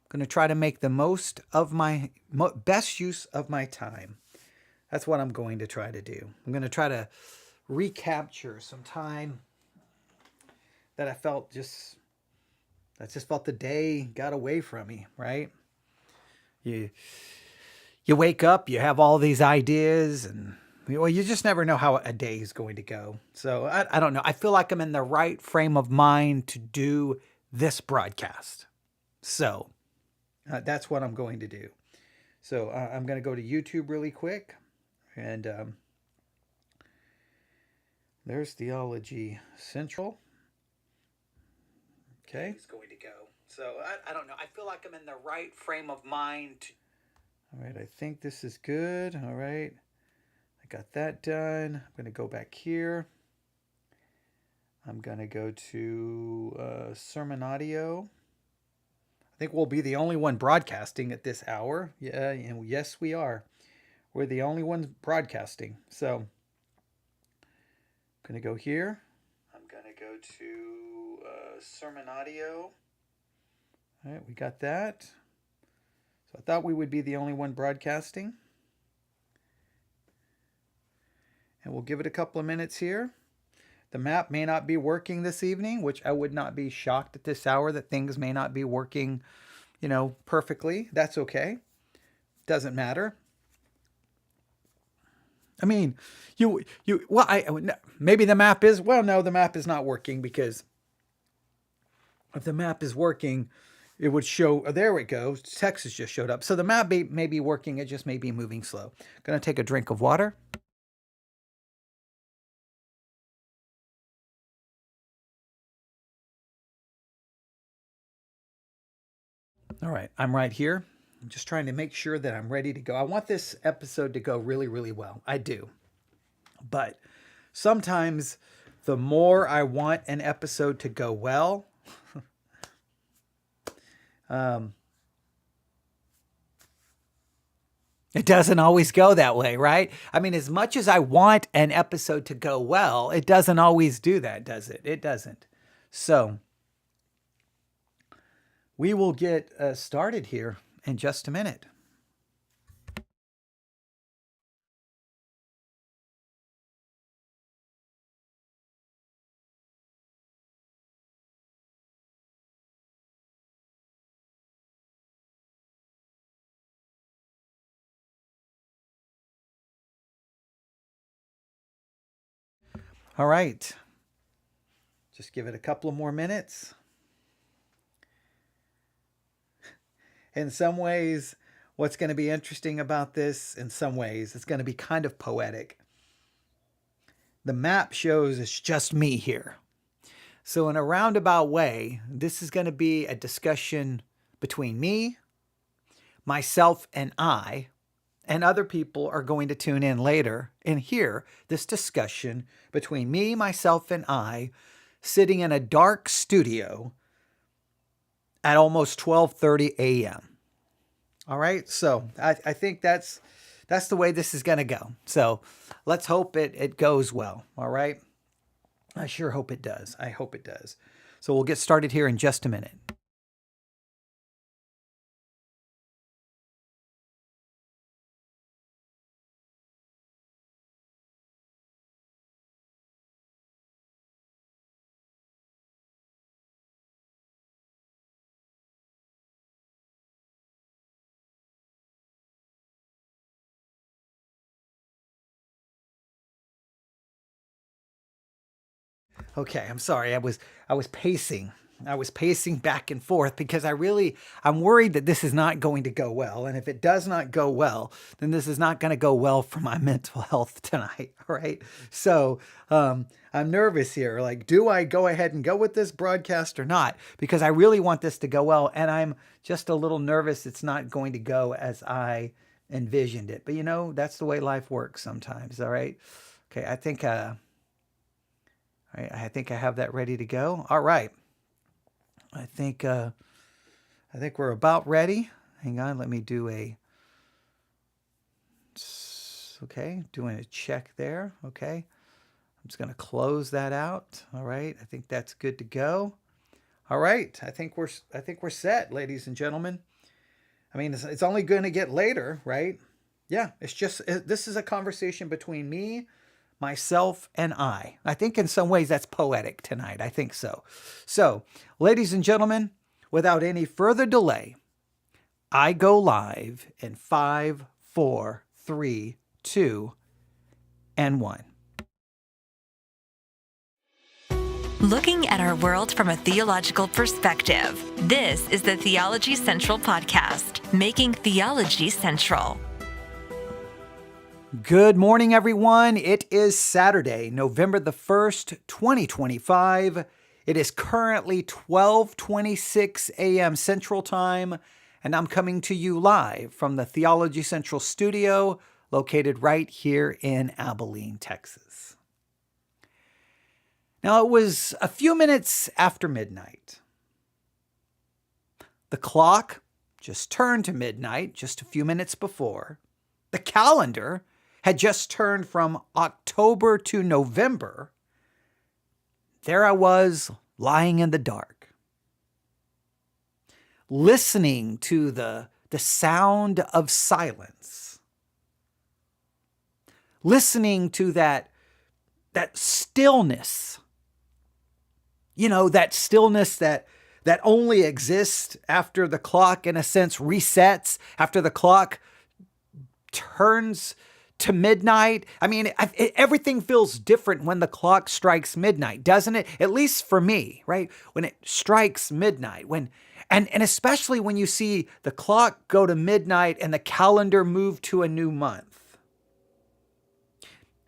going to try to make the most of my best use of my time. That's what I'm going to try to do. I'm going to try to recapture some time that I just felt the day got away from me, right? You you wake up, you have all these ideas, and well, you just never know how a day is going to go. So I don't know. I feel like I'm in the right frame of mind to do this broadcast. So that's what I'm going to do. So I'm going to go to YouTube really quick, and there's Theology Central. Okay. It's going to go. So I don't know. I feel like I'm in the right frame of mind. All right. I think this is good. All right. I got that done. I'm going to go back here. I'm going to go to sermon audio. I think we'll be the only one broadcasting at this hour. Yeah, and yes, we are. We're the only ones broadcasting. So I'm going to go here. I'm going to go to sermon audio. All right, we got that. So I thought we would be the only one broadcasting. And we'll give it a couple of minutes here. The map may not be working this evening, which I would not be shocked at this hour that things may not be working, perfectly. That's okay. Doesn't matter. I mean, maybe the map is, well, no, the map is not working, because if the map is working, it would show, oh, there it goes. Texas just showed up. So the map may be working. It just may be moving slow. Going to take a drink of water. All right, I'm right here. I'm just trying to make sure that I'm ready to go. I want this episode to go really, really well. I do. But sometimes the more I want an episode to go well, it doesn't always go that way, right? I mean, as much as I want an episode to go well, it doesn't always do that, does it? It doesn't. So we will get started here in just a minute. All right. Just give it a couple of more minutes. In some ways, what's going to be interesting about this, in some ways, it's going to be kind of poetic. The map shows it's just me here. So, in a roundabout way, this is going to be a discussion between me, myself, and I. And other people are going to tune in later and hear this discussion between me, myself, and I, sitting in a dark studio at almost 12:30 a.m. All right, so I think that's the way this is going to go. So let's hope it goes well. All right, I sure hope it does. I hope it does. So we'll get started here in just a minute. Okay, I'm sorry. I was pacing. I was pacing back and forth because I'm worried that this is not going to go well. And if it does not go well, then this is not going to go well for my mental health tonight. All right. So I'm nervous here. Like, do I go ahead and go with this broadcast or not? Because I really want this to go well. And I'm just a little nervous it's not going to go as I envisioned it. But that's the way life works sometimes. All right. Okay. I think I have that ready to go. All right. I think we're about ready. Hang on, let me do doing a check there. Okay. I'm just going to close that out. All right. I think that's good to go. All right. I think we're set, ladies and gentlemen. I mean, it's only going to get later, right? Yeah, this is a conversation between me, myself, and I. I think in some ways that's poetic tonight. I think so. So, ladies and gentlemen, without any further delay, I go live in 5, 4, 3, 2, and 1. Looking at our world from a theological perspective, this is the Theology Central Podcast, making theology central. Good morning, everyone. It is Saturday, November the 1st, 2025. It is currently 12:26 a.m. Central Time, and I'm coming to you live from the Theology Central studio located right here in Abilene, Texas. Now, it was a few minutes after midnight. The clock just turned to midnight just a few minutes before. The calendar had just turned from October to November. There I was, lying in the dark, listening to the sound of silence, listening to that stillness. You know, that stillness that only exists after the clock, in a sense, resets, after the clock turns to midnight. I mean, everything feels different when the clock strikes midnight, doesn't it? At least for me, right? When it strikes midnight, and especially when you see the clock go to midnight and the calendar move to a new month.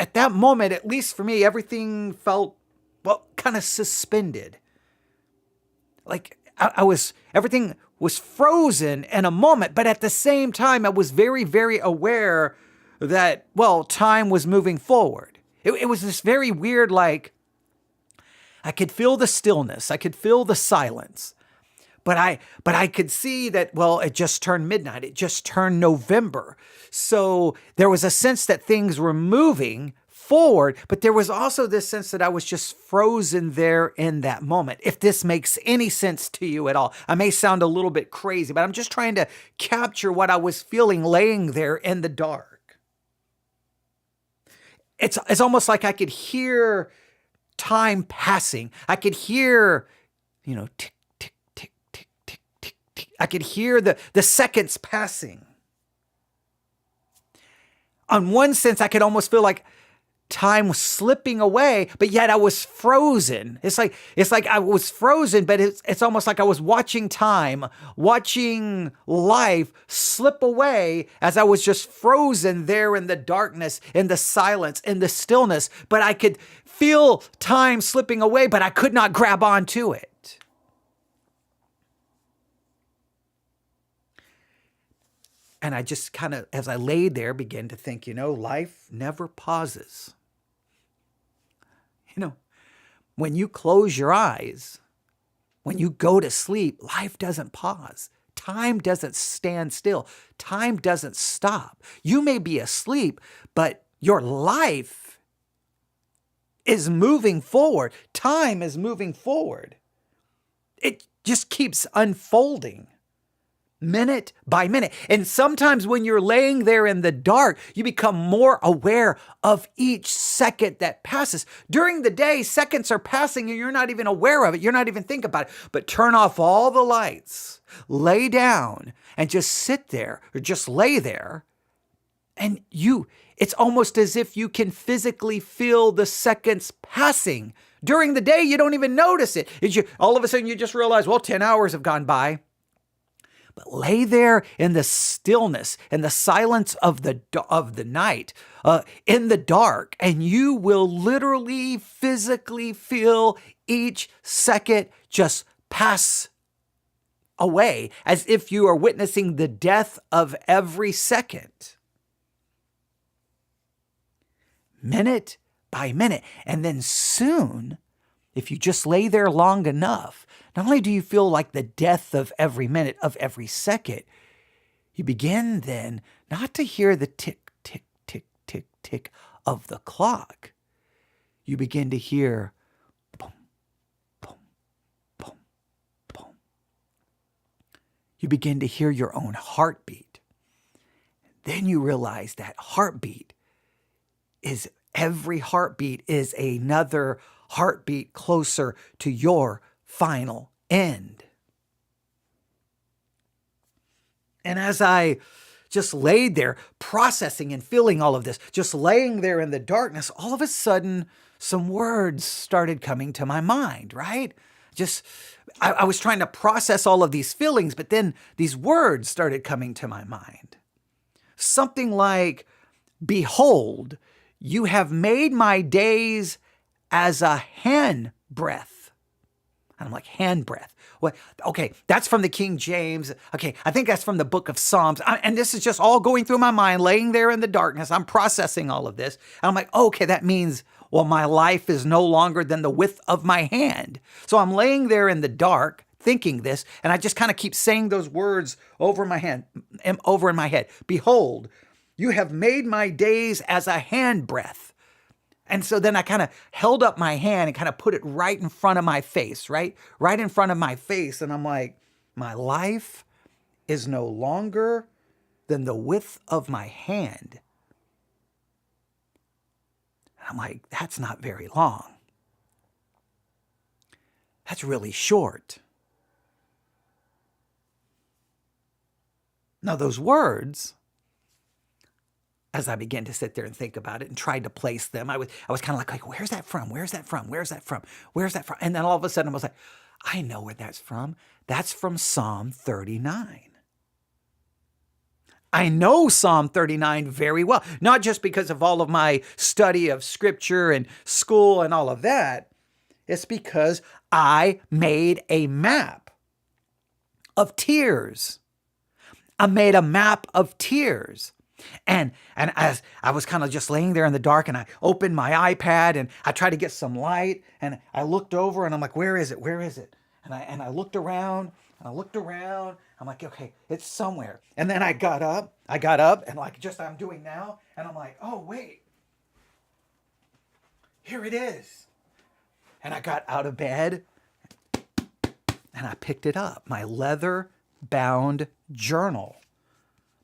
At that moment, at least for me, everything felt, well, kind of suspended. Like everything was frozen in a moment, but at the same time, I was very, very aware that, well, time was moving forward. It was this very weird, like, I could feel the stillness, I could feel the silence, but I could see that, well, it just turned midnight, it just turned November. So there was a sense that things were moving forward, but there was also this sense that I was just frozen there in that moment. If this makes any sense to you at all, I may sound a little bit crazy, but I'm just trying to capture what I was feeling laying there in the dark. It's almost like I could hear time passing. I could hear, tick, tick, tick, tick, tick, tick, tick. I could hear the seconds passing. On one sense, I could almost feel like time was slipping away, but yet I was frozen. It's like I was frozen, but it's almost like I was watching time, watching life slip away as I was just frozen there in the darkness, in the silence, in the stillness. But I could feel time slipping away, but I could not grab onto it. And I just kind of, as I laid there, began to think, life never pauses. When you close your eyes, when you go to sleep, life doesn't pause. Time doesn't stand still. Time doesn't stop. You may be asleep, but your life is moving forward. Time is moving forward. It just keeps unfolding, minute by minute. And sometimes when you're laying there in the dark, you become more aware of each second that passes. During the day, seconds are passing and you're not even aware of it. You're not even thinking about it. But turn off all the lights, lay down, and just sit there or just lay there. And it's almost as if you can physically feel the seconds passing. During the day, you don't even notice it. All of a sudden, you just realize, well, 10 hours have gone by. But lay there in the stillness and the silence of the night, in the dark, and you will literally, physically feel each second just pass away, as if you are witnessing the death of every second, minute by minute. And then soon, if you just lay there long enough, not only do you feel like the death of every minute, of every second, you begin then not to hear the tick, tick, tick, tick, tick of the clock. You begin to hear boom, boom, boom, boom. you begin to hear your own heartbeat. Then you realize that every heartbeat is another heartbeat closer to your final end. And as I just laid there processing and feeling all of this, just laying there in the darkness, all of a sudden, some words started coming to my mind, right? I was trying to process all of these feelings, but then these words started coming to my mind. Something like, behold, you have made my days as a handbreadth. And I'm like, handbreadth. What? Okay, that's from the King James. Okay, I think that's from the book of Psalms. And this is just all going through my mind, laying there in the darkness. I'm processing all of this. And I'm like, okay, that means, well, my life is no longer than the width of my hand. So I'm laying there in the dark thinking this, and I just kind of keep saying those words over in my head. Behold, you have made my days as a handbreadth. And so then I kind of held up my hand and kind of put it right in front of my face, right? Right in front of my face. And I'm like, my life is no longer than the width of my hand. And I'm like, that's not very long. That's really short. Now, those words, as I began to sit there and think about it and tried to place them, I was kind of like, where's that from? Where's that from? Where's that from? Where's that from? And then all of a sudden I was like, I know where that's from. That's from Psalm 39. I know Psalm 39 very well, not just because of all of my study of scripture and school and all of that. It's because I made a map of tears. I made a map of tears. And as I was kind of just laying there in the dark, and I opened my iPad and I tried to get some light, and I looked over and I'm like, where is it? Where is it? And I looked around and I looked around. I'm like, okay, it's somewhere. And then I got up and like just I'm doing now. And I'm like, oh, wait, here it is. And I got out of bed and I picked it up, my leather bound journal,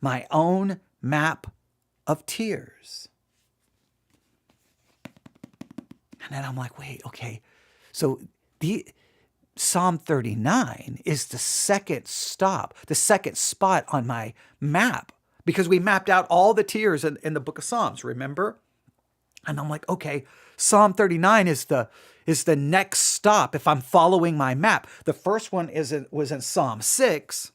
my own map of tears. And then I'm like, wait, okay. So the Psalm 39 is the second stop, the second spot on my map, because we mapped out all the tears in the book of Psalms, remember? And I'm like, okay, Psalm 39 is the next stop if I'm following my map. The first one was in Psalm 6.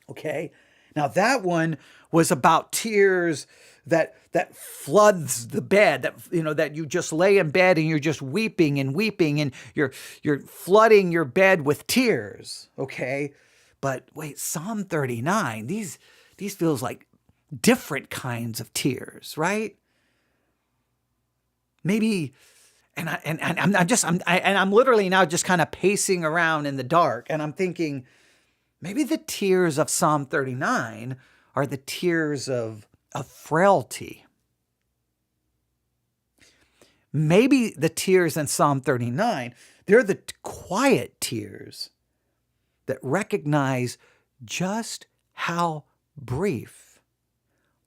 Okay. Now that one was about tears that floods the bed, that you just lay in bed and you're just weeping and you're flooding your bed with tears. Okay. But wait, Psalm 39, these feels like different kinds of tears, right? Maybe, and I'm literally now just kind of pacing around in the dark, and I'm thinking, maybe the tears of Psalm 39 are the tears of frailty. Maybe the tears in Psalm 39, they're the quiet tears that recognize just how brief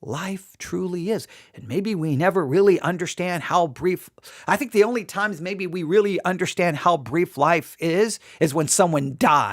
life truly is. And maybe we never really understand how brief. I think the only times maybe we really understand how brief life is when someone dies.